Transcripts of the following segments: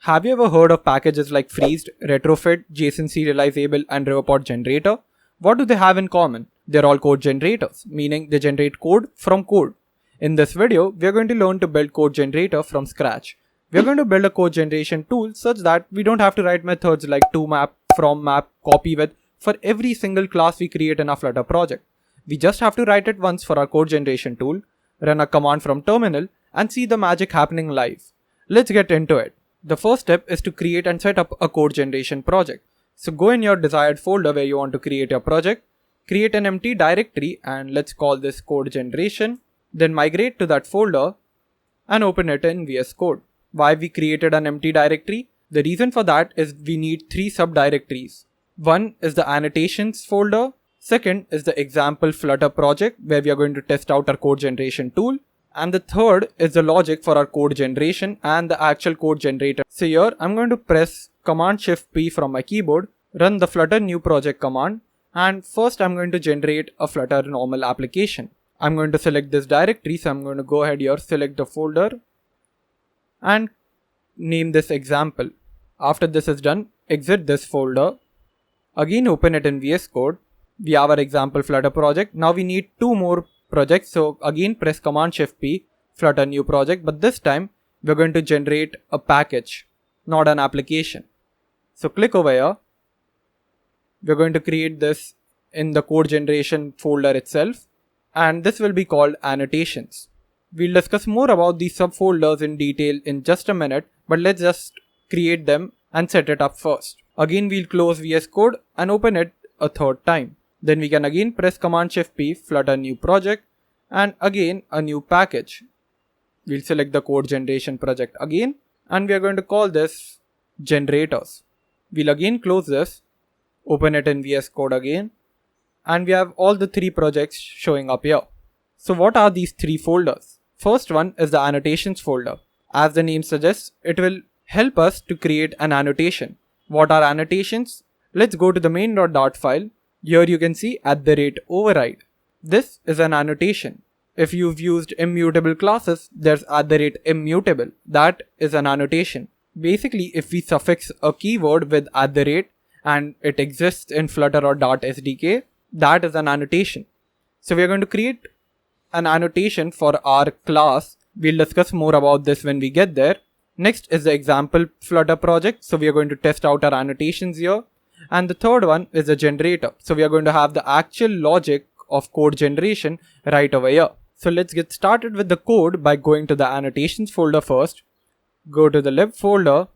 Have you ever heard of packages like Freezed, Retrofit, JSON Serializable, and Riverpod Generator? What do they have in common? They're all code generators, meaning they generate code from code. In this video, we are going to learn to build code generator from scratch. We are going to build a code generation tool such that we don't have to write methods like toMap, fromMap, copyWith for every single class we create in our Flutter project. We just have to write it once for our code generation tool, run a command from terminal, and see the magic happening live. Let's get into it. The first step is to create and set up a code generation project. So go in your desired folder where you want to create your project, create an empty directory, and let's call this code generation. Then migrate to that folder and open it in VS Code. Why we created an empty directory? The reason for that is we need 3 subdirectories. One is the annotations folder. Second is the example Flutter project where we are going to test out our code generation tool. And the third is the logic for our code generation and the actual code generator. So here I'm going to press Command Shift P from my keyboard, run the Flutter new project command, and first I'm going to generate a Flutter normal application. I'm going to select this directory, so I'm going to go ahead here, select the folder and name this example. After this is done, exit this folder. Again open it in VS Code. We have our example Flutter project. Now we need 2 more projects, so again press Command Shift P, Flutter new project, but this time we're going to generate a package, not an application. So click over here. We're going to create this in the code generation folder itself, and this will be called annotations. We'll discuss more about these subfolders in detail in just a minute, but let's just create them and set it up first. Again we'll close VS Code and open it a third time. Then we can again press Command Shift P, Flutter new project, and again a new package. We'll select the code generation project again, and we are going to call this generators. We'll again close this, open it in VS Code again, and we have all the 3 projects showing up here. So what are these 3 folders? First one is the annotations folder. As the name suggests, it will help us to create an annotation. What are annotations? Let's go to the main.dart file. Here you can see @override. This is an annotation. If you've used immutable classes, there's @immutable. That is an annotation. Basically, if we suffix a keyword with @ and it exists in Flutter or Dart SDK, that is an annotation. So we are going to create an annotation for our class. We'll discuss more about this when we get there. Next is the example Flutter project. So we are going to test out our annotations here. And the third one is the generator. So we are going to have the actual logic of code generation right over here. So let's get started with the code by going to the annotations folder first. Go to the lib folder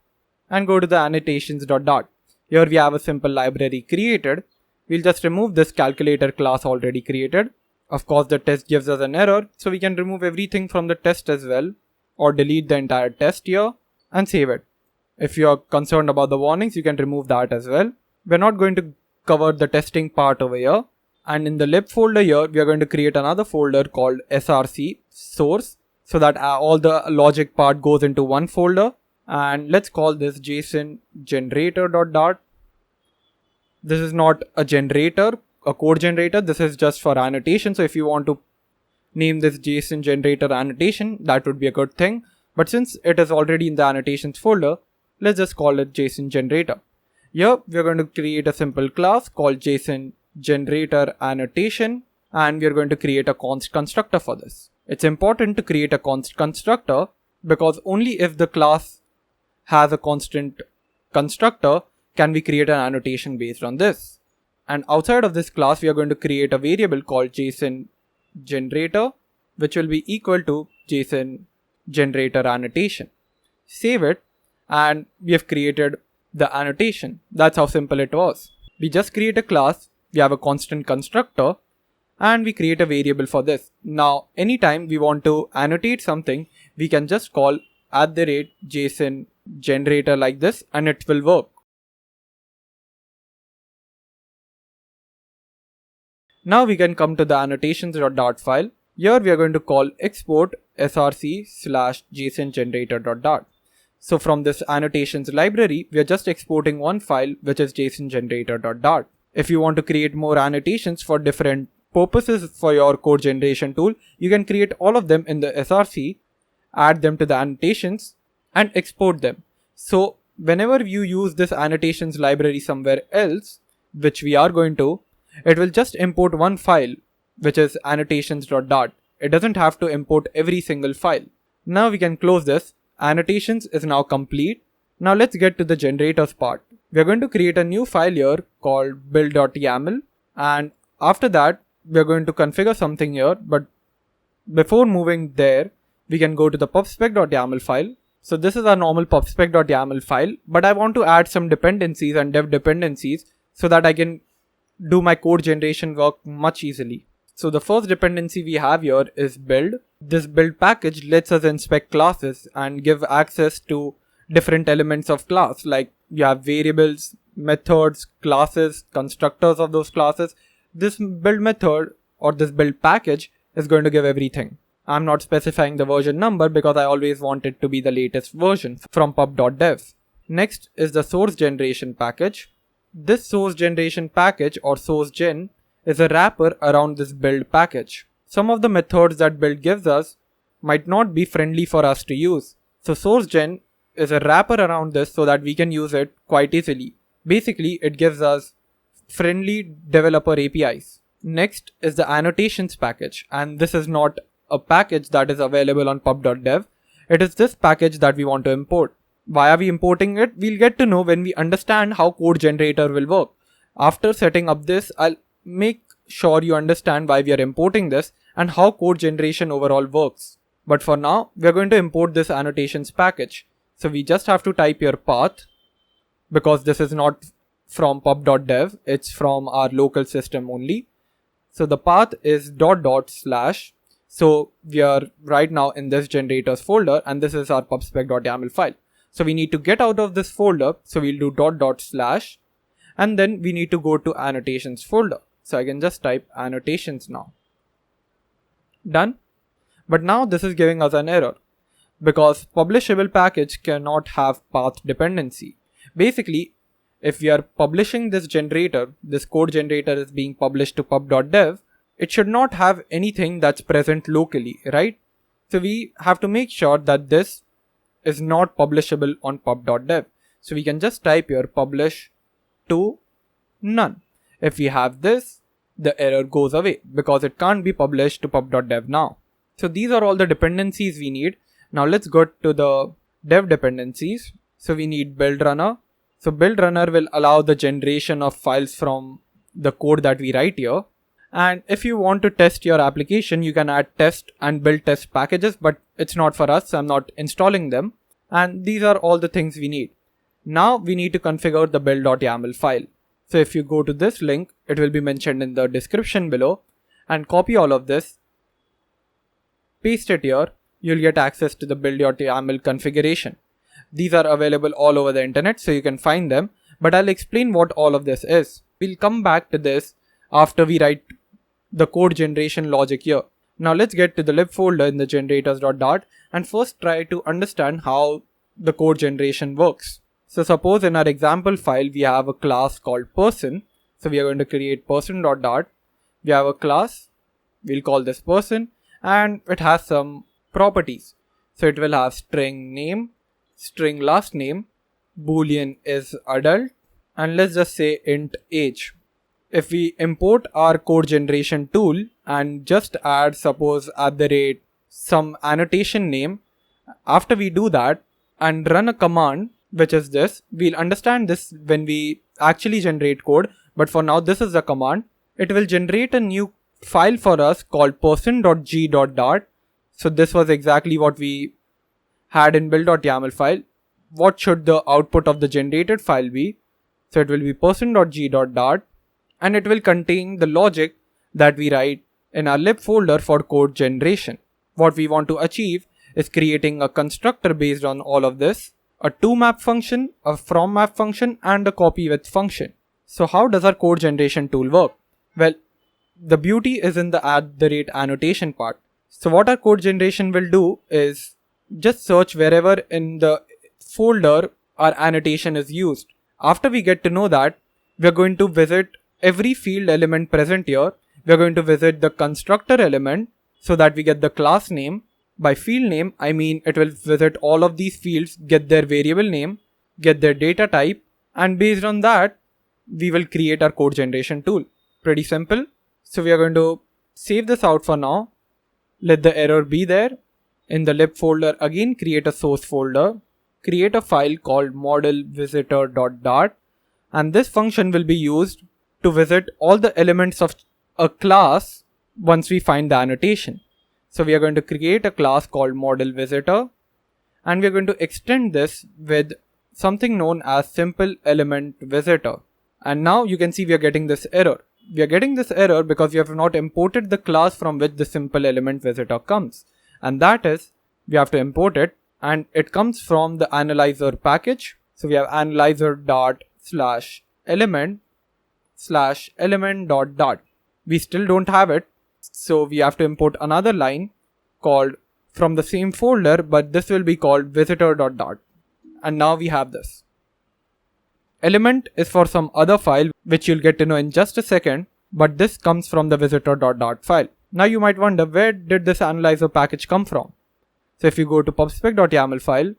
and go to the annotations.dart. Here we have a simple library created. We'll just remove this calculator class already created. Of course, the test gives us an error, so we can remove everything from the test as well, or delete the entire test here and save it. If you're concerned about the warnings, you can remove that as well. We're not going to cover the testing part over here. And in the lib folder here, we are going to create another folder called src source, so that all the logic part goes into one folder. And let's call this JSON generator.dart. This is not a generator, a code generator. This is just for annotation. So if you want to name this JSON generator annotation, that would be a good thing. But since it is already in the annotations folder, let's just call it JSON generator. Here we are going to create a simple class called JSON generator annotation, and we are going to create a const constructor for this. It's important to create a const constructor because only if the class has a constant constructor can we create an annotation based on this. And outside of this class, we are going to create a variable called JSON generator, which will be equal to JSON generator annotation. Save it, and we have created the annotation. That's how simple it was. We just create a class, we have a constant constructor, and we create a variable for this. Now, anytime we want to annotate something, we can just call @JSON generator like this, and it will work. Now we can come to the annotations.dart file. Here we are going to call export src/JSON generator.dart. So from this annotations library, we are just exporting one file, which is JSON generator.dart. If you want to create more annotations for different purposes for your code generation tool, you can create all of them in the src, add them to the annotations, and export them. So whenever you use this annotations library somewhere else, which we are going to, it will just import one file, which is annotations.dart. It doesn't have to import every single file. Now we can close this. Annotations is now complete. Now let's get to the generators part. We're going to create a new file here called build.yaml, and after that we're going to configure something here, but before moving there, we can go to the pubspec.yaml file. So this is our normal pubspec.yaml file, but I want to add some dependencies and dev dependencies so that I can do my code generation work much easily. So the first dependency we have here is build. This build package lets us inspect classes and give access to different elements of class, like you have variables, methods, classes, constructors of those classes. This build method or this build package is going to give everything. I'm not specifying the version number because I always want it to be the latest version from pub.dev. Next is the source generation package. This source generation package or source gen is a wrapper around this build package. Some of the methods that build gives us might not be friendly for us to use. So source gen is a wrapper around this so that we can use it quite easily. Basically, it gives us friendly developer APIs. Next is the annotations package, and this is not a package that is available on pub.dev. It is this package that we want to import. Why are we importing it? We'll get to know when we understand how code generator will work. After setting up this, I'll make sure you understand why we are importing this and how code generation overall works. But for now, we're going to import this annotations package. So we just have to type your path, because this is not from pub.dev, it's from our local system only. So the path is .. So we are right now in this generators folder, and this is our pubspec.yaml file. So we need to get out of this folder. So we'll do .. and then we need to go to annotations folder. So I can just type annotations now. Done. But now this is giving us an error, because publishable package cannot have path dependency. Basically, if we are publishing this generator, this code generator is being published to pub.dev, it should not have anything that's present locally, right? So we have to make sure that this is not publishable on pub.dev. So we can just type here publish to none. If we have this, the error goes away because it can't be published to pub.dev now. So these are all the dependencies we need. Now let's go to the dev dependencies. So we need build runner. So build runner will allow the generation of files from the code that we write here. And if you want to test your application, you can add test and build test packages, but it's not for us. So I'm not installing them. And these are all the things we need. Now we need to configure the build.yaml file. So if you go to this link, it will be mentioned in the description below, and copy all of this, paste it here, you'll get access to the build.yaml configuration. These are available all over the internet, so you can find them, but I'll explain what all of this is. We'll come back to this after we write the code generation logic here. Now let's get to the lib folder in the generators.dart and first try to understand how the code generation works. So suppose in our example file, we have a class called person. So we are going to create person.dart. We have a class, we'll call this person, and it has some properties. So it will have string name, string last name, boolean is adult, and let's just say int age. If we import our code generation tool and just add suppose @ some annotation name, after we do that and run a command, which is this, we'll understand this when we actually generate code, but for now this is the command. It will generate a new file for us called person.g.dart. So this was exactly what we had in build.yaml file. What should the output of the generated file be? So it will be person.g.dart, and it will contain the logic that we write in our lib folder for code generation. What we want to achieve is creating a constructor based on all of this, a toMap function, a fromMap function, and a copyWith function. So how does our code generation tool work? Well, the beauty is in the @annotation part. So what our code generation will do is just search wherever in the folder our annotation is used. After we get to know that, we're going to visit every field element present here. We're going to visit the constructor element so that we get the class name. By field name, I mean it will visit all of these fields, get their variable name, get their data type, and based on that, we will create our code generation tool. Pretty simple. So we are going to save this out for now. Let the error be there. In the lib folder, again create a source folder. Create a file called modelVisitor.dart, and this function will be used to visit all the elements of a class once we find the annotation. So we are going to create a class called modelVisitor, and we are going to extend this with something known as simple element visitor. And now you can see we are getting this error. We are getting this error because we have not imported the class from which the simple element visitor comes. And that is, we have to import it, and it comes from the analyzer package. So we have analyzer.element/element.dart. We still don't have it. So we have to import another line called from the same folder, but this will be called visitor.dart. And now we have this. Element is for some other file which you'll get to know in just a second, but this comes from the visitor.dart file. Now you might wonder, where did this analyzer package come from? So if you go to pubspec.yaml file,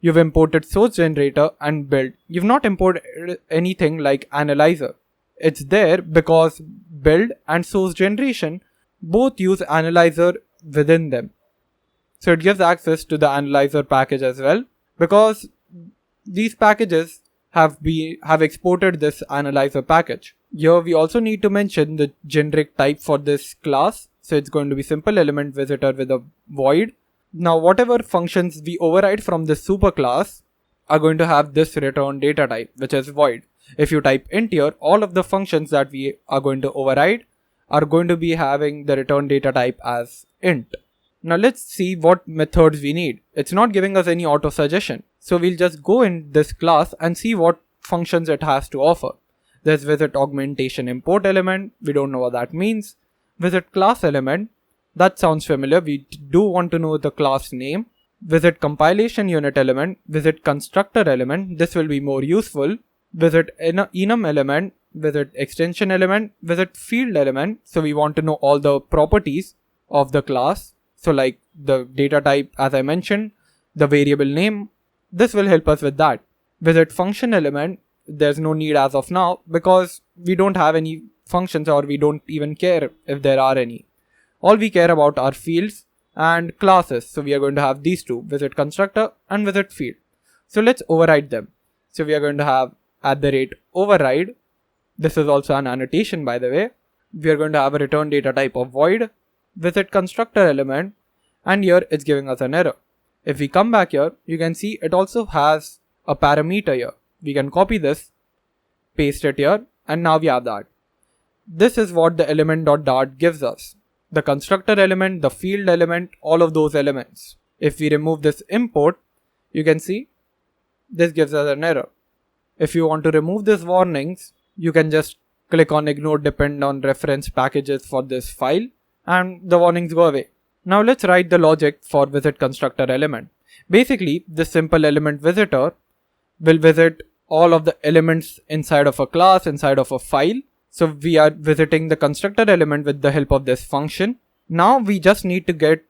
you've imported source generator and build. You've not imported anything like analyzer. It's there because build and source generation both use analyzer within them. So it gives access to the analyzer package as well, because these packages have exported this analyzer package. Here we also need to mention the generic type for this class. So it's going to be simple element visitor with a void. Now whatever functions we override from this superclass are going to have this return data type, which is void. If you type int here, all of the functions that we are going to override are going to be having the return data type as int. Now let's see what methods we need. It's not giving us any auto suggestion. So we'll just go in this class and see what functions it has to offer. There's visit augmentation import element. We don't know what that means. Visit class element. That sounds familiar. We do want to know the class name. Visit compilation unit element. Visit constructor element. This will be more useful. Visit enum element. Visit extension element. Visit field element. So we want to know all the properties of the class. So like the data type, as I mentioned, the variable name, this will help us with that. Visit function element, there's no need as of now because we don't have any functions, or we don't even care if there are any. All we care about are fields and classes. So we are going to have these two, visit constructor and visit field. So let's override them. So we are going to have @override. This is also an annotation, by the way. We are going to have a return data type of void. Visit constructor element, and here it's giving us an error. If we come back here, you can see it also has a parameter here. We can copy this, paste it here, and now we have that. This is what the element.dart gives us. The constructor element, the field element, all of those elements. If we remove this import, you can see this gives us an error. If you want to remove these warnings, you can just click on ignore depend on reference packages for this file, and the warnings go away. Now let's write the logic for visit constructor element. Basically, this simple element visitor will visit all of the elements inside of a class, inside of a file. So we are visiting the constructor element with the help of this function. Now we just need to get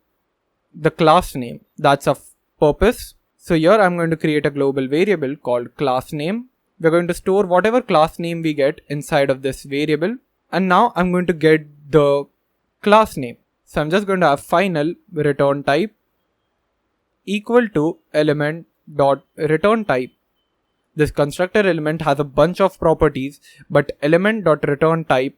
the class name. That's of purpose. So here I'm going to create a global variable called class name. We're going to store whatever class name we get inside of this variable. And now I'm going to get the class name. So I'm just going to have final return type equal to element dot return type. This constructor element has a bunch of properties, but element dot return type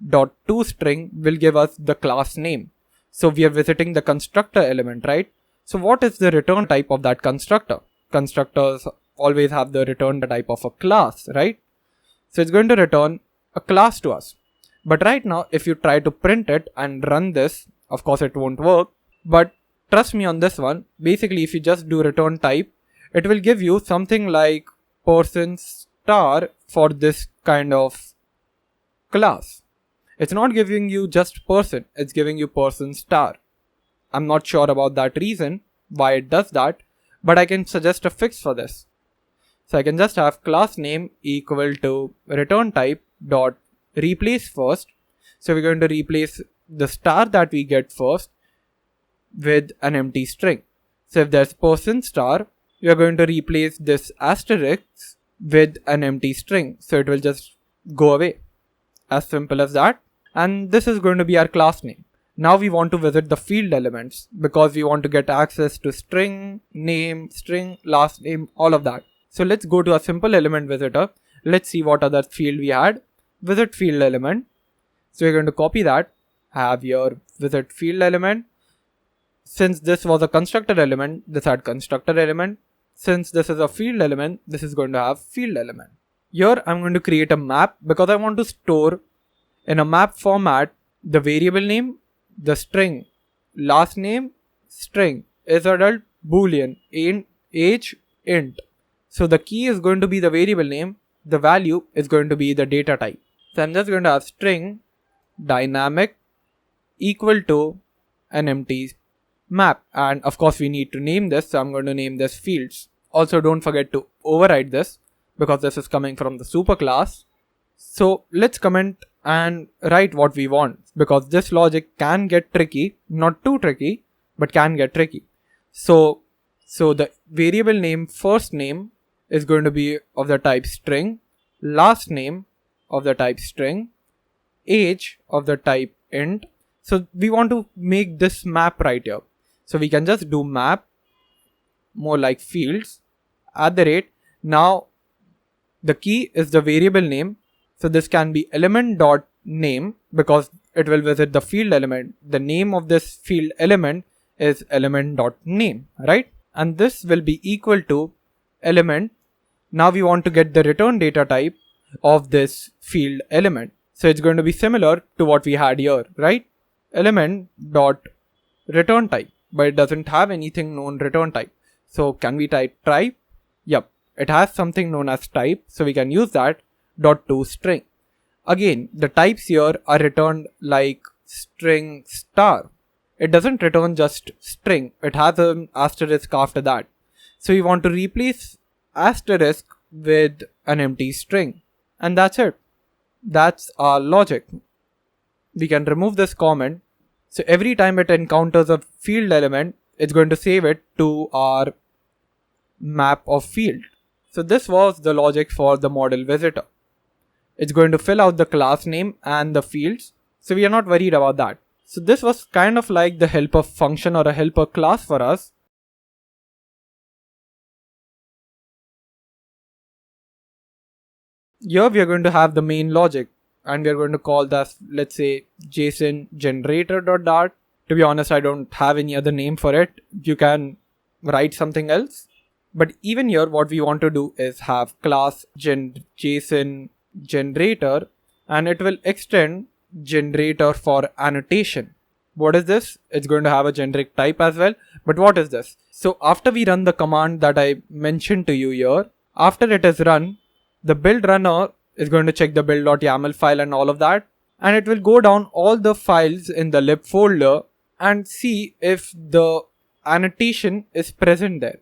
dot toString will give us the class name. So we are visiting the constructor element, right? So what is the return type of that constructor? Constructors always have the return type of a class, right? So it's going to return a class to us. But right now, if you try to print it and run this, of course it won't work. But trust me on this one. Basically, if you just do return type, it will give you something like %* for this kind of class. It's not giving you just person, it's giving you %*. I'm not sure about that reason why it does that, but I can suggest a fix for this. So I can just have class name equal to return type dot replace first. So we're going to replace the star that we get first with an empty string. So if there's %*, we are going to replace this asterisk with an empty string. So it will just go away. As simple as that. And this is going to be our class name. Now we want to visit the field elements because we want to get access to string, name, string, last name, all of that. So let's go to a simple element visitor. Let's see what other field we had. Visit field element. So we're going to copy that. Have your visit field element. Since this was a constructor element, this had constructor element. Since this is a field element, this is going to have field element. Here I'm going to create a map because I want to store in a map format the variable name, the string, last name, string, is adult, boolean, int, age, int. So the key is going to be the variable name, the value is going to be the data type. So I'm just going to have string dynamic equal to an empty map, and of course we need to name this, so I'm going to name this fields. Also don't forget to override this because this is coming from the superclass. So let's comment and write what we want because this logic can get tricky, not too tricky, but can get tricky. So the variable name first name is going to be of the type string, last name of the type string, age of the type int. So we want to make this map right here. So we can just do map, more like fields, @ Now the key is the variable name. So this can be element.name because it will visit the field element. The name of this field element is element.name, right? And this will be equal to element. Now we want to get the return data type of this field element. So it's going to be similar to what we had here, right? Element.return type, but it doesn't have anything known return type. So can we type type? Yep, it has something known as type, so we can use that. .toString. Again, the types here are returned like string star. It doesn't return just string, it has an asterisk after that. So we want to replace asterisk with an empty string, and that's it. That's our logic. We can remove this comment. So every time it encounters a field element, it's going to save it to our map of field. So this was the logic for the model visitor. It's going to fill out the class name and the fields. So we are not worried about that. So this was kind of like the helper function or a helper class for us. Here we are going to have the main logic and we are going to call that, let's say, JSON generator.dart. To be honest, I don't have any other name for it. You can write something else. But even here, what we want to do is have class JSON generator, and it will extend generator for annotation. What is this? It's going to have a generic type as well. But what is this? So after we run the command that I mentioned to you here, after it is run, the build runner is going to check the build.yaml file and all of that. And it will go down all the files in the lib folder and see if the annotation is present there.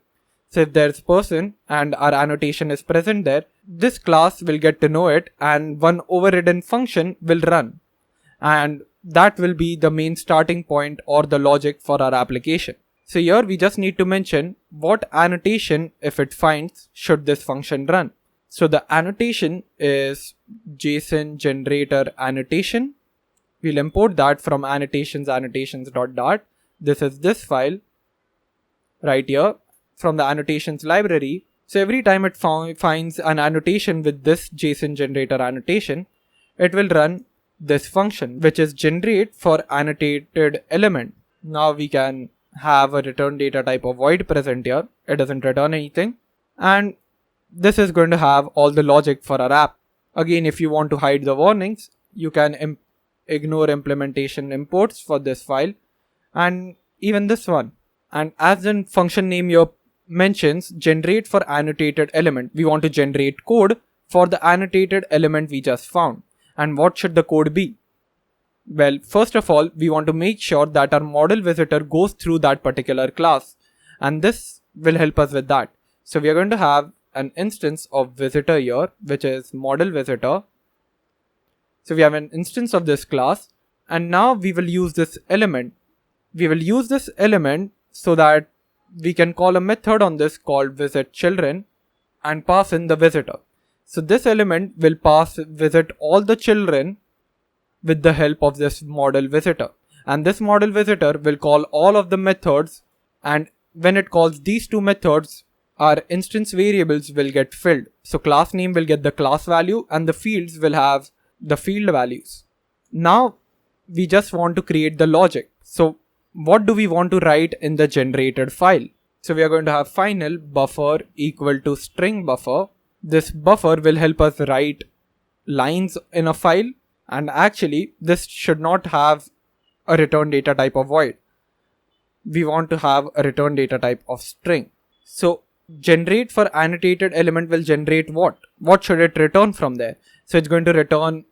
So if there's person and our annotation is present there, this class will get to know it and one overridden function will run. And that will be the main starting point or the logic for our application. So here we just need to mention what annotation, if it finds, should this function run. So the annotation is JSON generator annotation. We'll import that from annotations.dart. This is this file right here from the annotations library. So every time it finds an annotation with this JSON generator annotation, it will run this function, which is generate for annotated element. Now we can have a return data type of void present here. It doesn't return anything. And this is going to have all the logic for our app. Again, if you want to hide the warnings, you can ignore implementation imports for this file and even this one. And as the function name here mentions, generate for annotated element, we want to generate code for the annotated element we just found. And what should the code be? Well, first of all, we want to make sure that our model visitor goes through that particular class, and this will help us with that. So we are going to have an instance of visitor here, which is model visitor. So we have an instance of this class, and now we will use this element. We will use this element so that we can call a method on this called visitChildren and pass in the visitor. So this element will visit all the children with the help of this model visitor. And this model visitor will call all of the methods, and when it calls these two methods, our instance variables will get filled. So class name will get the class value and the fields will have the field values. Now we just want to create the logic. So what do we want to write in the generated file? So we are going to have final buffer equal to string buffer. This buffer will help us write lines in a file, and actually this should not have a return data type of void. We want to have a return data type of string. So generate for annotated element will generate what? What should it return from there? So it's going to return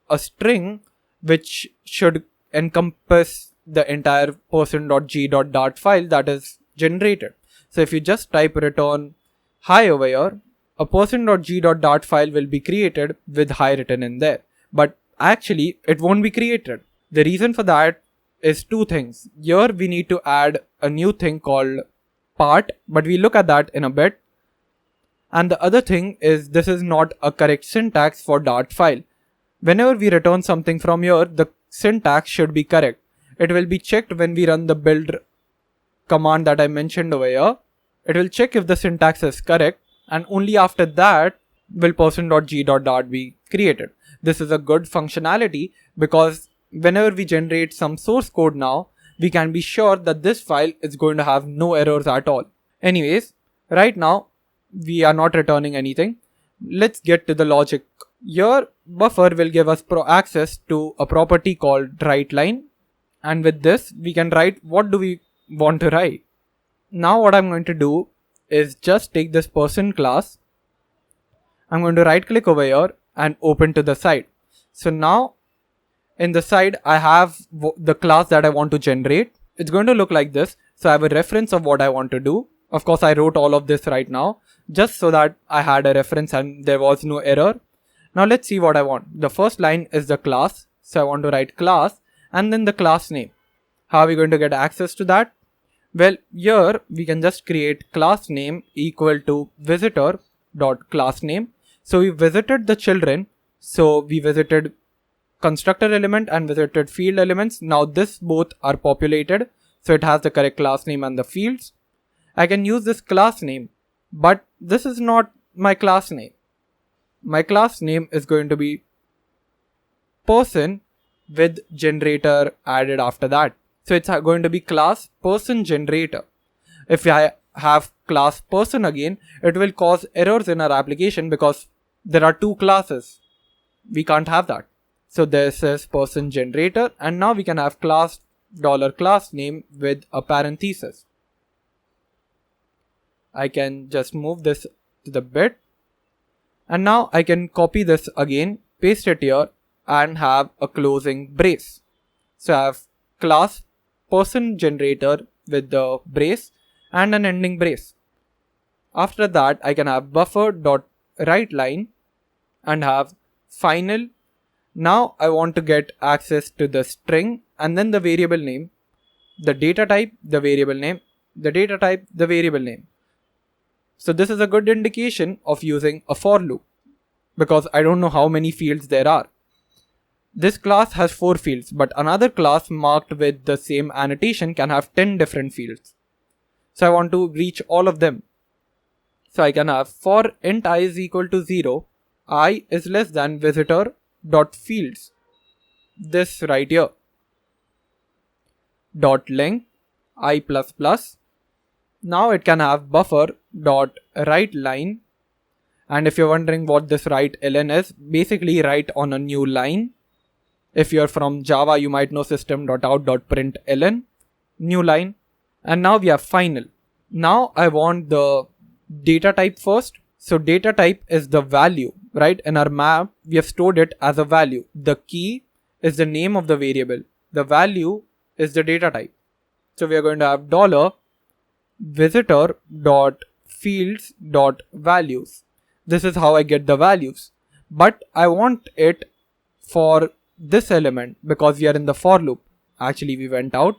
a string which should encompass the entire person.g.dart file that is generated. So if you just type return hi over here, a person.g.dart file will be created with hi written in there. But actually it won't be created. The reason for that is two things. Here we need to add a new thing called part, but we look at that in a bit. And the other thing is this is not a correct syntax for Dart file. Whenever we return something from here, the syntax should be correct. It will be checked when we run the build command that I mentioned over here. It will check if the syntax is correct, and only after that will person.g.dart be created. This is a good functionality because whenever we generate some source code now, we can be sure that this file is going to have no errors at all. Anyways, right now we are not returning anything. Let's get to the logic. Your buffer will give us access to a property called writeLine, and with this we can write what do we want to write. Now what I'm going to do is just take this person class. I'm going to right click over here and open to the side. So now in the side I have the class that I want to generate. It's going to look like this. So I have a reference of what I want to do. Of course I wrote all of this right now just so that I had a reference and there was no error. Now let's see what I want. The first line is the class. So I want to write class and then the class name. How are we going to get access to that? Well, here we can just create class name equal to visitor.className. So we visited the children. So we visited constructor element and visited field elements. Now this both are populated. So it has the correct class name and the fields. I can use this class name, but this is not my class name. My class name is going to be person with generator added after that. So it's going to be class person generator. If I have class person again, it will cause errors in our application because there are two classes. We can't have that. So this is person generator, and now we can have class $class name with a parenthesis. I can just move this to the bit, and now I can copy this again, paste it here, and have a closing brace. So I have class person generator with the brace and an ending brace. After that I can have buffer.writeLine and have final. Now I want to get access to the string and then the variable name, the data type, the variable name, the data type, the variable name. So this is a good indication of using a for loop because I don't know how many fields there are. This class has 4 fields, but another class marked with the same annotation can have 10 different fields. So I want to reach all of them. So I can have for int I is equal to 0, I is less than visitor dot fields. This right here. Dot length I plus plus. Now it can have buffer dot writeLine. And if you're wondering what this writeLn is, basically write on a new line. If you're from Java, you might know system.out.println, new line. And now we have final. Now I want the data type first. So data type is the value, right? In our map, we have stored it as a value. The key is the name of the variable. The value is the data type. So we are going to have $visitor.fields.values. This is how I get the values. But I want it for this element because we are in the for loop. Actually, we went out.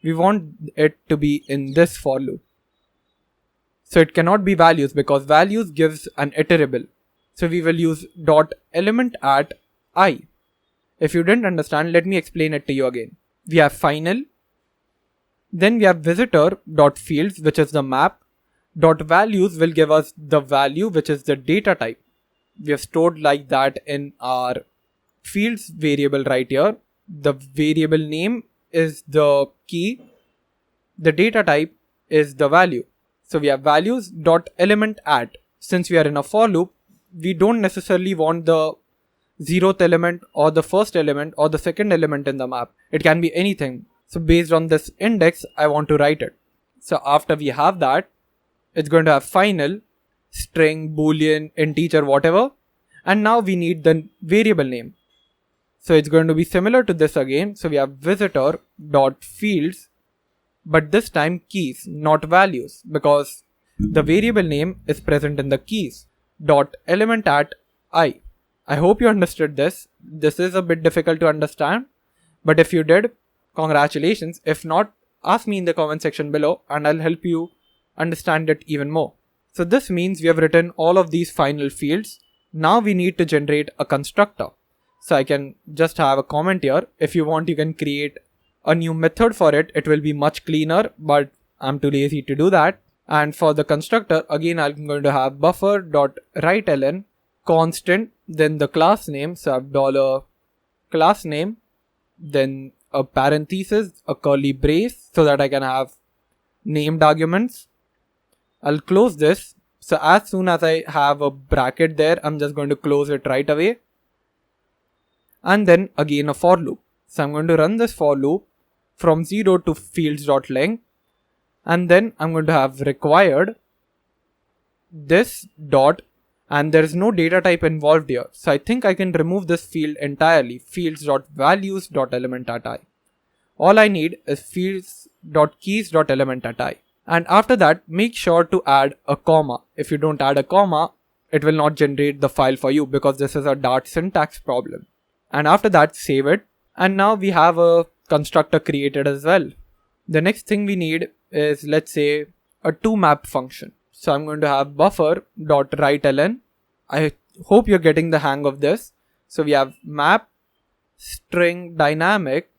We want it to be in this for loop. So it cannot be values because values gives an iterable. So we will use dot element at I. If you didn't understand, let me explain it to you again. We have final. Then we have visitor dot fields, which is the map. Dot values will give us the value, which is the data type. We have stored like that in our fields variable right here. The variable name is the key. The data type is the value. So we have values dot element at. Since we are in a for loop, we don't necessarily want the 0th element or the first element or the second element in the map. It can be anything. So based on this index, I want to write it. So after we have that, it's going to have final, string, boolean, integer, whatever. And now we need the variable name. So it's going to be similar to this again. So we have visitor dot fields, but this time keys, not values, because the variable name is present in the keys. Dot element at I. I hope you understood this. This is a bit difficult to understand, but if you did, congratulations. If not, ask me in the comment section below and I'll help you understand it even more. So this means we have written all of these final fields. Now we need to generate a constructor. So I can just have a comment here. If you want, you can create a new method for it. It will be much cleaner, but I'm too lazy to do that. And for the constructor, again, I'm going to have buffer.writeLn constant, then the class name. So I have dollar class name, then a parenthesis, a curly brace, so that I can have named arguments. I'll close this. So as soon as I have a bracket there, I'm just going to close it right away. And then again a for loop. So I'm going to run this for loop from 0 to fields.length. And then I'm going to have required this dot, and there is no data type involved here. So I think I can remove this field entirely. Fields.values.element at I. All I need is fields.keys.element at I. And after that, make sure to add a comma. If you don't add a comma, it will not generate the file for you because this is a Dart syntax problem. And after that, save it. And now we have a constructor created as well. The next thing we need is, let's say, a toMap function. So I'm going to have buffer.writeLn. I hope you're getting the hang of this. So we have map string dynamic.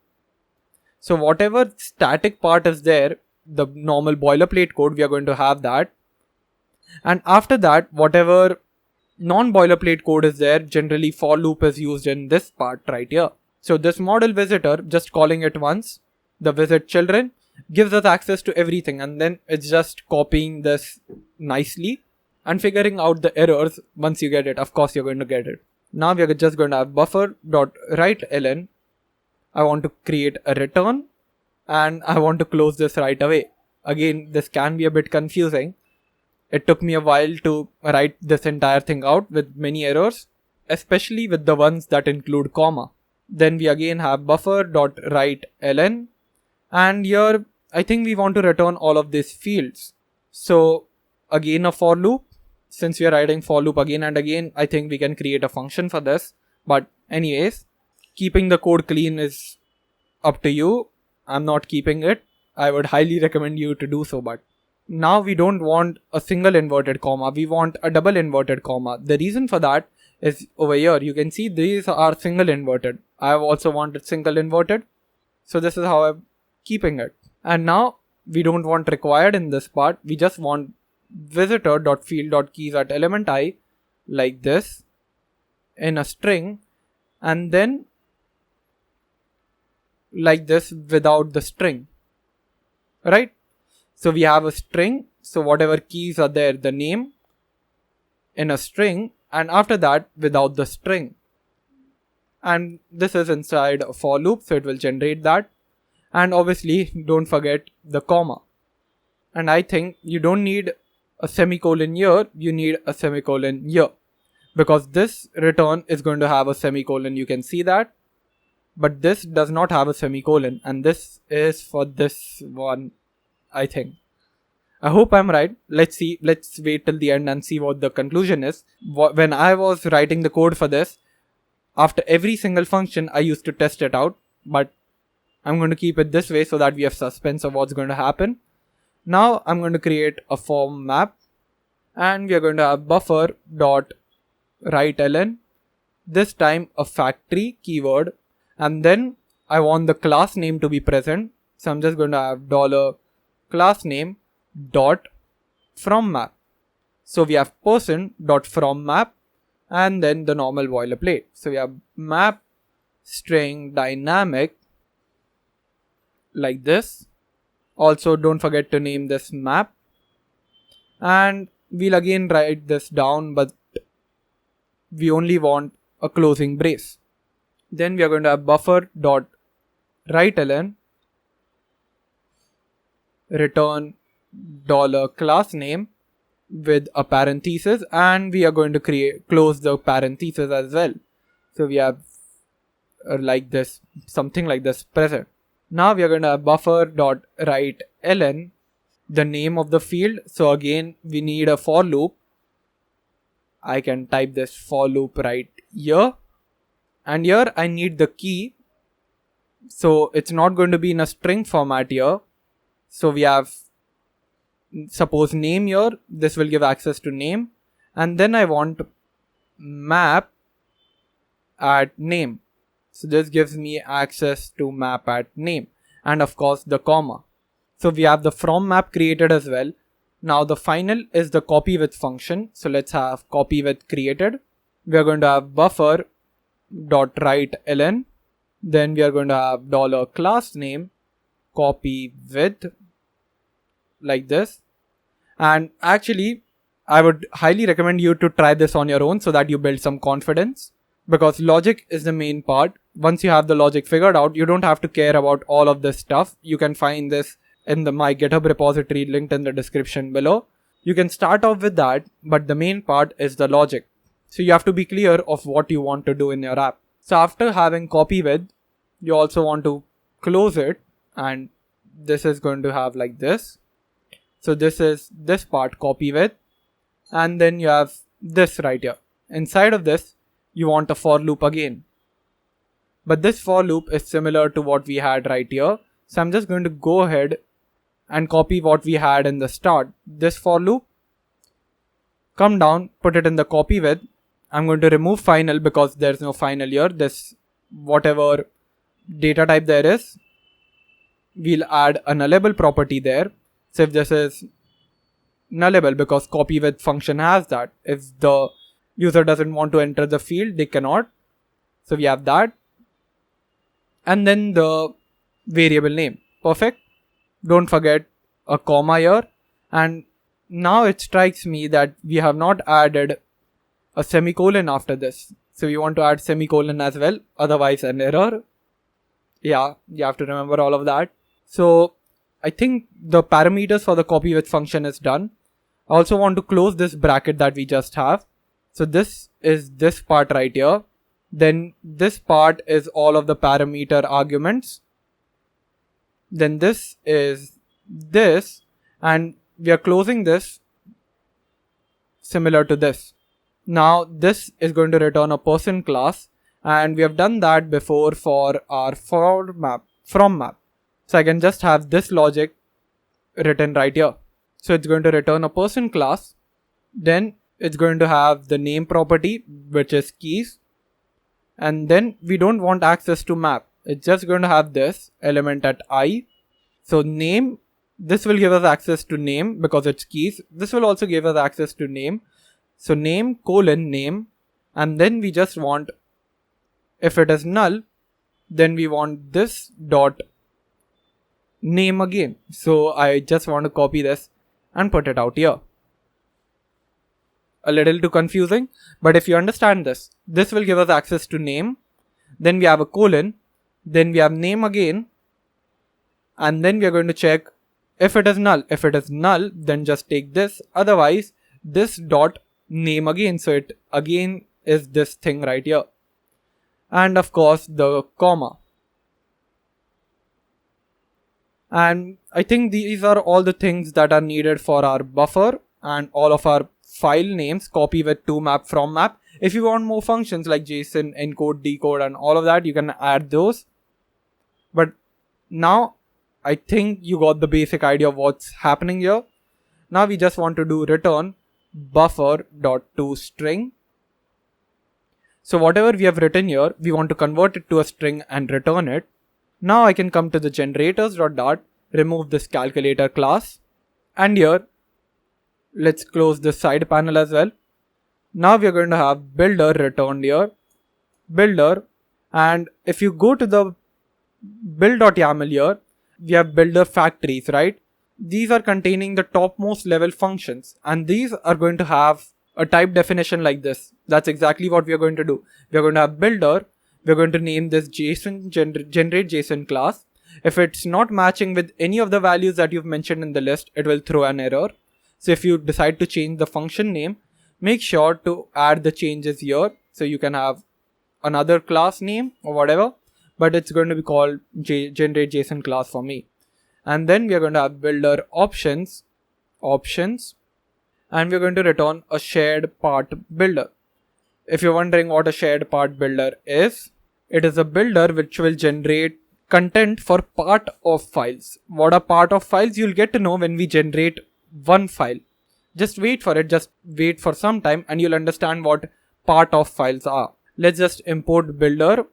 So whatever static part is there, the normal boilerplate code, we are going to have that. And after that, whatever non-boilerplate code is there, generally for loop is used in this part right here. So this model visitor, just calling it once, the visit children, gives us access to everything, and then it's just copying this nicely and figuring out the errors. Once you get it, of course you're going to get it. Now we are just going to have buffer.writeLn. I want to create a return and I want to close this right away. Again, this can be a bit confusing. It took me a while to write this entire thing out with many errors, especially with the ones that include comma. Then we again have buffer.writeLn, and here I think we want to return all of these fields. So again a for loop. Since we are writing for loop again and again, I think we can create a function for this. But anyways, keeping the code clean is up to you. I'm not keeping it. I would highly recommend you to do so, but now we don't want a single inverted comma. We want a double inverted comma. The reason for that is over here. You can see these are single inverted. I have also wanted single inverted. So this is how I'm keeping it. And now we don't want required in this part. We just want visitor.field.keys at element I like this in a string, and then like this without the string, right? So we have a string. So whatever keys are there, the name in a string, and after that without the string. And this is inside a for loop, so it will generate that. And obviously don't forget the comma. And I think you don't need a semicolon here, you need a semicolon here, because this return is going to have a semicolon. You can see that, but this does not have a semicolon, and this is for this one, I think. I hope I'm right. Let's see. Let's wait till the end and see what the conclusion is. When I was writing the code for this, after every single function, I used to test it out, but I'm going to keep it this way so that we have suspense of what's going to happen. Now I'm going to create a fromMap. and we are going to have buffer dot write ln, this time a factory keyword, and then I want the class name to be present, so I'm just going to have dollar class name dot fromMap. So we have person dot fromMap and then the normal boilerplate. So we have map string dynamic like this. Also don't forget to name this map, and we'll again write this down, but we only want a closing brace. Then we are going to have buffer dot write ln, return dollar class name with a parenthesis, and we are going to close the parenthesis as well. So we have like this, something like this present. Now we are going to have buffer dot write ln, the name of the field. So again we need a for loop. I can type this for loop right here, and here I need the key, so it's not going to be in a string format here. So we have, suppose name here, this will give access to name, and then I want map at name, so this gives me access to map at name, and of course the comma. So we have the fromMap created as well. Now the final is the copyWith function. So let's have copyWith created. We are going to have buffer dot write ln, then we are going to have dollar class name copyWith like this. And actually I would highly recommend you to try this on your own so that you build some confidence, because logic is the main part. Once you have the logic figured out, you don't have to care about all of this stuff. You can find this in my GitHub repository linked in the description below. You can start off with that, but the main part is the logic. So you have to be clear of what you want to do in your app. So after having copyWith, you also want to close it, and this is going to have like this. So this is this part copyWith, and then you have this right here. Inside of this, you want a for loop again. But this for loop is similar to what we had right here. So I'm just going to go ahead and copy what we had in the start. This for loop, come down, put it in the copyWith. I'm going to remove final because there's no final here. This whatever data type there is, we'll add a nullable property there. So if this is nullable, because copyWith function has that. If the user doesn't want to enter the field, they cannot. So we have that. And then the variable name. Perfect. Don't forget a comma here. And now it strikes me that we have not added a semicolon after this. So we want to add semicolon as well. Otherwise an error. Yeah, you have to remember all of that. So I think the parameters for the copyWith function is done. I also want to close this bracket that we just have. So this is this part right here. Then this part is all of the parameter arguments. Then this is this, and we are closing this similar to this. Now this is going to return a person class, and we have done that before for our fromMap. So I can just have this logic written right here. So it's going to return a person class. Then it's going to have the name property, which is keys. And then we don't want access to map. It's just going to have this element at I. So name, this will give us access to name because it's keys. This will also give us access to name. So name colon name. And then we just want, if it is null, then we want this dot name again. So I just want to copy this and put it out here. A little too confusing, but if you understand this, this will give us access to name. Then we have a colon. Then we have name again. And then we are going to check if it is null. If it is null, then just take this. Otherwise, this dot name again. So it again is this thing right here. And of course, the comma. And I think these are all the things that are needed for our buffer and all of our file names, copyWith, toMap, fromMap. If you want more functions like JSON, encode, decode, and all of that, you can add those. But now I think you got the basic idea of what's happening here. Now we just want to do return buffer.toString. So whatever we have written here, we want to convert it to a string and return it. Now I can come to the generators.dart, remove this calculator class, and here let's close this side panel as well. Now we are going to have builder returned here, builder, and if you go to the build.yaml here, we have builder factories, right? These are containing the topmost level functions, and these are going to have a type definition like this. That's exactly what we are going to do. We are going to have builder. We're going to name this JSON generate JSON class. If it's not matching with any of the values that you've mentioned in the list, it will throw an error. So if you decide to change the function name, make sure to add the changes here. So you can have another class name or whatever, but it's going to be called generate JSON class for me. And then we are going to have builder options, and we're going to return a shared part builder. If you're wondering what a shared part builder is, it is a builder which will generate content for part of files. What are part of files? You'll get to know when we generate one file. Just wait for it, just wait for some time and you'll understand what part of files are. Let's just import builder,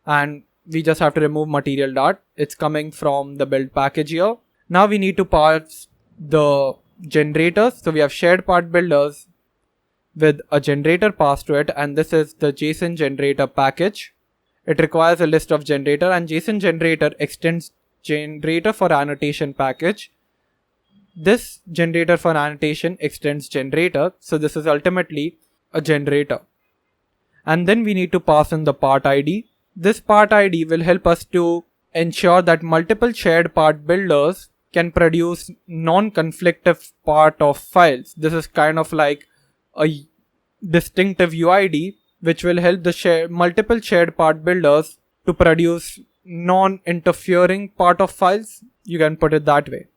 and we just have to remove material dart. It's coming from the build package here. Now we need to parse the generators. So we have shared part builders with a generator passed to it, and this is the JSON generator package. It requires a list of generator, and JSON generator extends generator for annotation package. This generator for annotation extends generator, so this is ultimately a generator. And then we need to pass in the part ID. This part ID will help us to ensure that multiple shared part builders can produce non-conflictive part of files. This is kind of like a distinctive UID which will help the multiple shared part builders to produce non-interfering part of files. You can put it that way.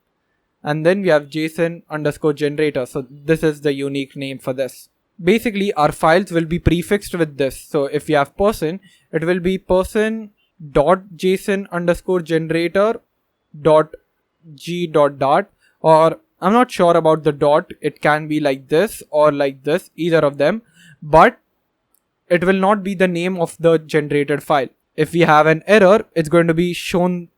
And then we have JSON_generator. So this is the unique name for this. Basically our files will be prefixed with this. So if we have person, it will be person.json_generator.g.dart, or I'm not sure about the dot. It can be like this or like this, either of them, but it will not be the name of the generated file. If we have an error, it's going to be shown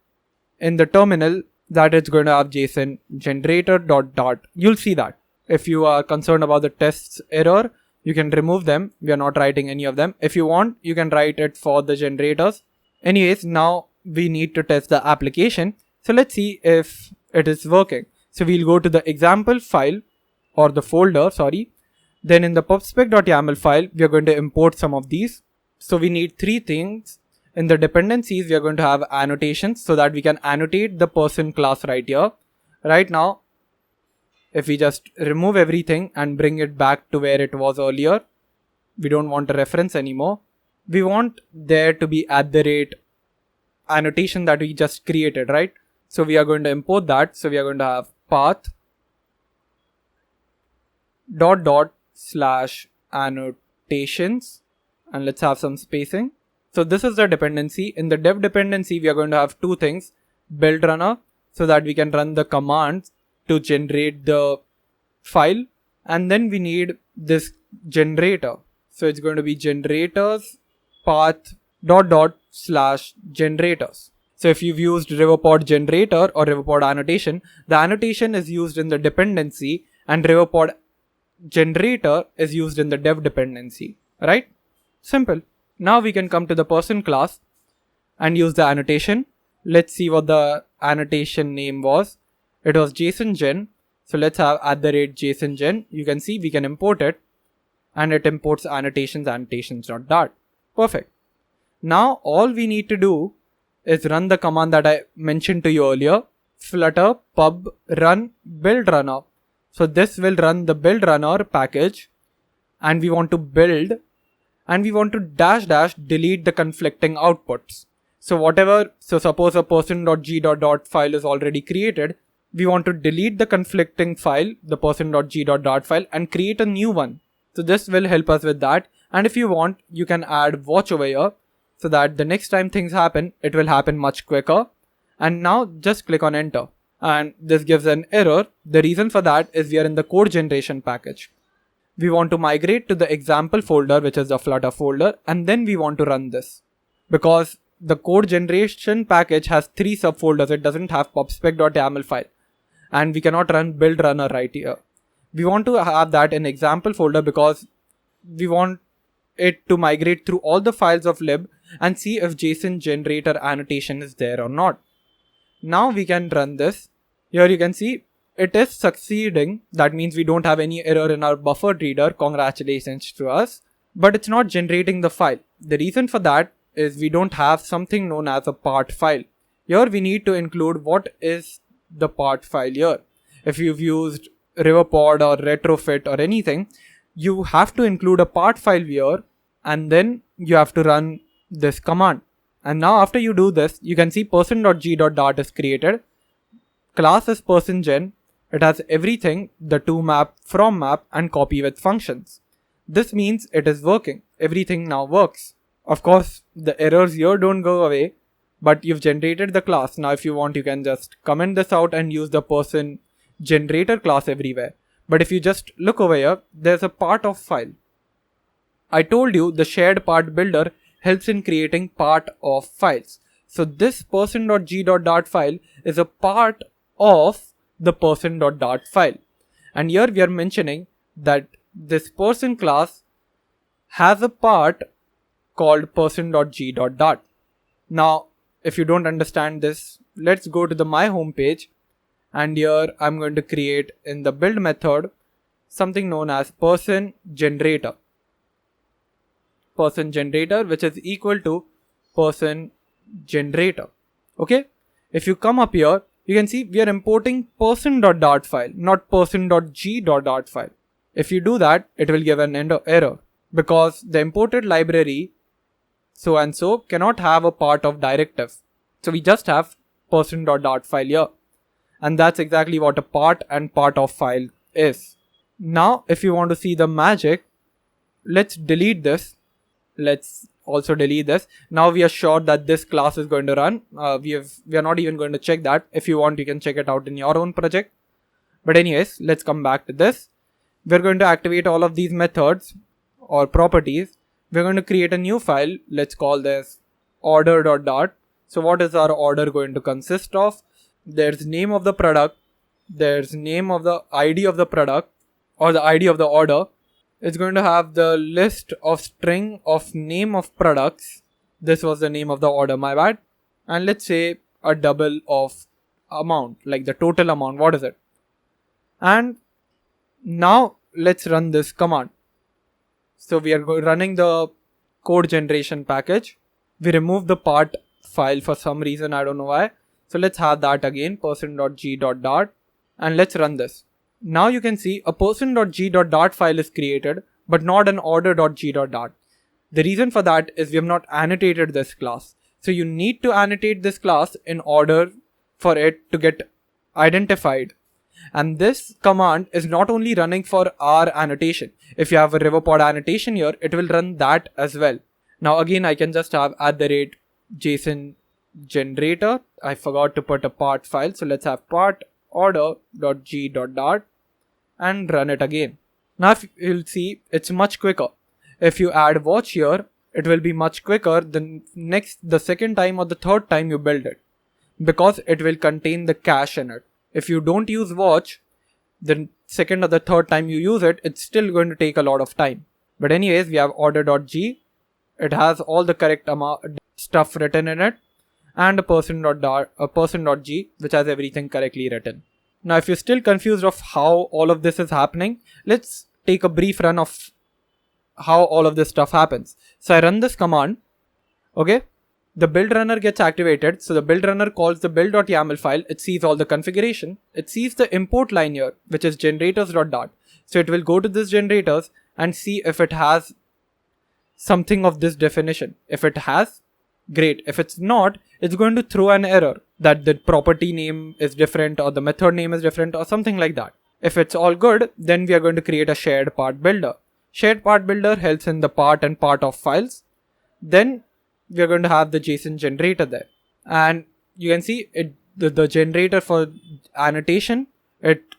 in the terminal that it's going to have JSON generator.dart. You'll see that. If you are concerned about the tests error, you can remove them. We are not writing any of them. If you want, you can write it for the generators. Anyways, now we need to test the application. So let's see if it is working. So we'll go to the example file or the folder, sorry. Then in the pubspec.yaml file, we are going to import some of these. So we need three things. In the dependencies, we are going to have annotations so that we can annotate the person class right here. Right now, if we just remove everything and bring it back to where it was earlier, we don't want a reference anymore. We want there to be @ annotation that we just created, right? So we are going to import that. So we are going to have path /annotations, and let's have some spacing. So this is the dependency. In the dev dependency, we are going to have two things: build runner, so that we can run the commands to generate the file, and then we need this generator. So it's going to be generators path /generators. So if you've used Riverpod Generator or Riverpod Annotation, the annotation is used in the dependency and Riverpod Generator is used in the dev dependency, right? Simple. Now we can come to the person class and use the annotation. Let's see what the annotation name was. It was JSON gen. So let's have @JSON gen. You can see we can import it, and it imports annotations.dart. Perfect. Now all we need to do is run the command that I mentioned to you earlier. Flutter pub run build runner. So this will run the build runner package, and we want to build, and we want to -- delete the conflicting outputs. So suppose a person.g.dart file is already created. We want to delete the conflicting file, the person.g.dart file, and create a new one. So this will help us with that. And if you want, you can add watch over here so that the next time things happen, it will happen much quicker. And now just click on enter. And this gives an error. The reason for that is we are in the code generation package. We want to migrate to the example folder, which is the Flutter folder, and then we want to run this. Because the code generation package has 3 subfolders, it doesn't have pubspec.yaml file. And we cannot run build runner right here. We want to have that in example folder because we want it to migrate through all the files of lib and see if JSON generator annotation is there or not. Now we can run this. Here you can see it is succeeding. That means we don't have any error in our buffered reader. Congratulations to us. But it's not generating the file. The reason for that is we don't have something known as a part file. Here we need to include what is the part file here. If you've used Riverpod or Retrofit or anything, you have to include a part file here and then you have to run this command. And now after you do this, you can see person.g.dart is created. Class is personGen. It has everything, the toMap, fromMap and copyWith functions. This means it is working. Everything now works. Of course, the errors here don't go away, but you've generated the class. Now if you want, you can just comment this out and use the person generator class everywhere. But if you just look over here, there's a part of file. I told you the shared part builder helps in creating part of files. So this person.g.dart file is a part of the person.dart file. And here we are mentioning that this person class has a part called person.g.dart. Now, if you don't understand this, let's go to the my home page. And here I'm going to create in the build method something known as person generator. Person generator, which is equal to person generator. Okay. If you come up here, you can see we are importing person.dart file, not person.g.dart file. If you do that, it will give an error because the imported library so and so cannot have a part of directive. So we just have person.dart file here. And that's exactly what a part and part of file is. Now, if you want to see the magic, let's delete this. Let's also delete this. Now we are sure that this class is going to run. We are not even going to check that. If you want, you can check it out in your own project. But anyways, let's come back to this. We're going to activate all of these methods or properties. We're going to create a new file. Let's call this order.dart. So what is our order going to consist of? There's name of the product, there's name of the ID of the product or the ID of the order. It's going to have the list of string of name of products. This was the name of the order, my bad. And let's say a double of amount, like the total amount. What is it? And now let's run this command. So we are running the code generation package. We remove the part file for some reason, I don't know why. So let's have that again, person.g.dart, and let's run this. Now you can see a person.g.dart file is created, but not an order.g.dart. The reason for that is we have not annotated this class. So you need to annotate this class in order for it to get identified. And this command is not only running for our annotation. If you have a Riverpod annotation here, it will run that as well. Now again, I can just have @JSON generator. I forgot to put a part file. So let's have part order.g.dart and run it again. Now if you'll see, it's much quicker. If you add watch here, it will be much quicker than the second time or the third time you build it, because it will contain the cache in it. If you don't use watch, the second or the third time you use it, it's still going to take a lot of time. But anyways, we have order.g. It has all the correct stuff written in it, and a person.g, which has everything correctly written. Now, if you're still confused of how all of this is happening, let's take a brief run of how all of this stuff happens. So I run this command. Okay. The build runner gets activated. So the build runner calls the build.yaml file. It sees all the configuration. It sees the import line here, which is generators.dart. So it will go to this generators and see if it has something of this definition. If it has, great. If it's not, it's going to throw an error that the property name is different or the method name is different or something like that. If it's all good, then we are going to create a shared part builder. Shared part builder helps in the part and part of files. Then we are going to have the JSON generator there. And you can see the generator for annotation,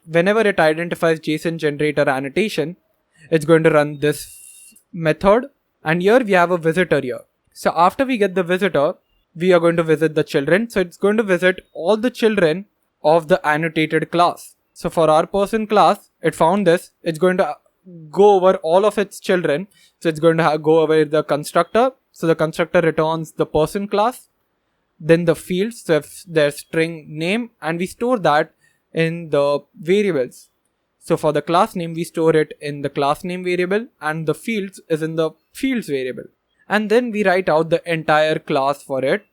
whenever it identifies JSON generator annotation, it's going to run this method, and here we have a visitor here. So after we get the visitor, we are going to visit the children. So it's going to visit all the children of the annotated class. So for our person class, it found this. It's going to go over all of its children. So it's going to go over the constructor. So the constructor returns the person class, then the fields, so if their string name, and we store that in the variables. So for the class name, we store it in the class name variable, and the fields is in the fields variable. And then we write out the entire class for it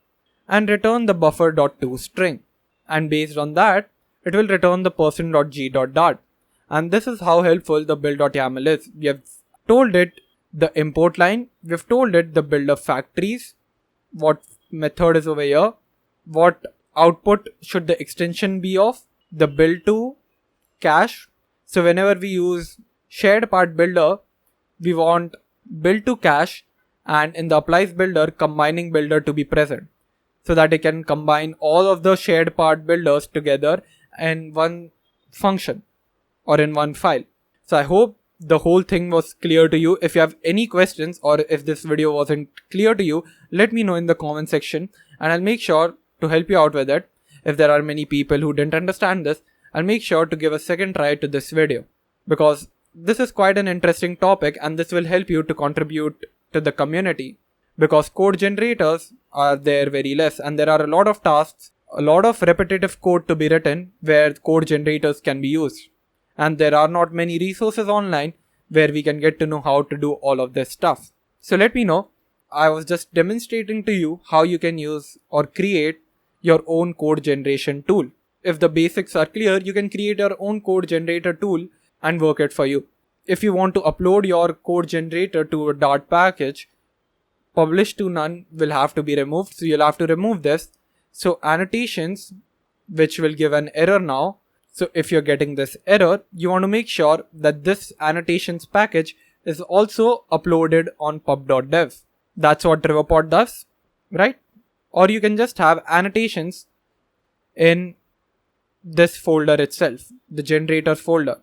and return the buffer.to string. And based on that, it will return the person.g.dart. And this is how helpful the build.yaml is. We have told it the import line, we have told it the build of factories, what method is over here, what output should the extension be of, the build to cache. So whenever we use shared part builder, we want build to cache, and in the applies builder, combining builder to be present, so that it can combine all of the shared part builders together in one function or in one file. So I hope the whole thing was clear to you. If you have any questions, or if this video wasn't clear to you, let me know in the comment section, and I'll make sure to help you out with it. If there are many people who didn't understand this, I'll make sure to give a second try to this video, because this is quite an interesting topic, and this will help you to contribute to the community, because code generators are there very less, and there are a lot of tasks, a lot of repetitive code to be written where code generators can be used. And there are not many resources online where we can get to know how to do all of this stuff. So let me know. I was just demonstrating to you how you can use or create your own code generation tool. If the basics are clear, you can create your own code generator tool and work it for you. If you want to upload your code generator to a Dart package, publish to none will have to be removed. So you'll have to remove this. So annotations, which will give an error now. So if you're getting this error, you want to make sure that this annotations package is also uploaded on pub.dev. That's what Riverpod does, right? Or you can just have annotations in this folder itself, the generators folder.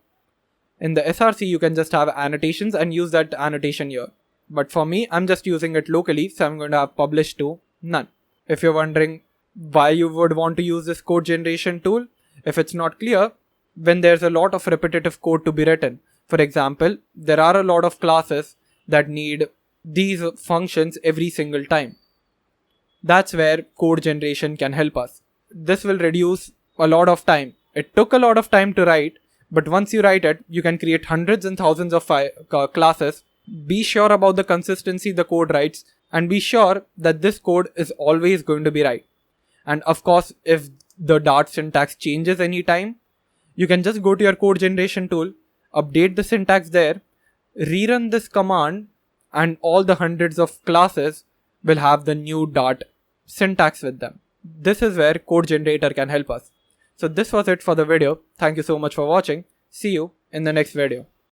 In the src, you can just have annotations and use that annotation here. But for me, I'm just using it locally, so I'm going to have publish to none. If you're wondering why you would want to use this code generation tool, if it's not clear, when there's a lot of repetitive code to be written. For example, there are a lot of classes that need these functions every single time. That's where code generation can help us. This will reduce a lot of time. It took a lot of time to write, but once you write it, you can create hundreds and thousands of classes. Be sure about the consistency the code writes, and be sure that this code is always going to be right. And of course, if the Dart syntax changes anytime, you can just go to your code generation tool, update the syntax there, rerun this command, and all the hundreds of classes will have the new Dart syntax with them. This is where code generator can help us. So this was it for the video. Thank you so much for watching. See you in the next video.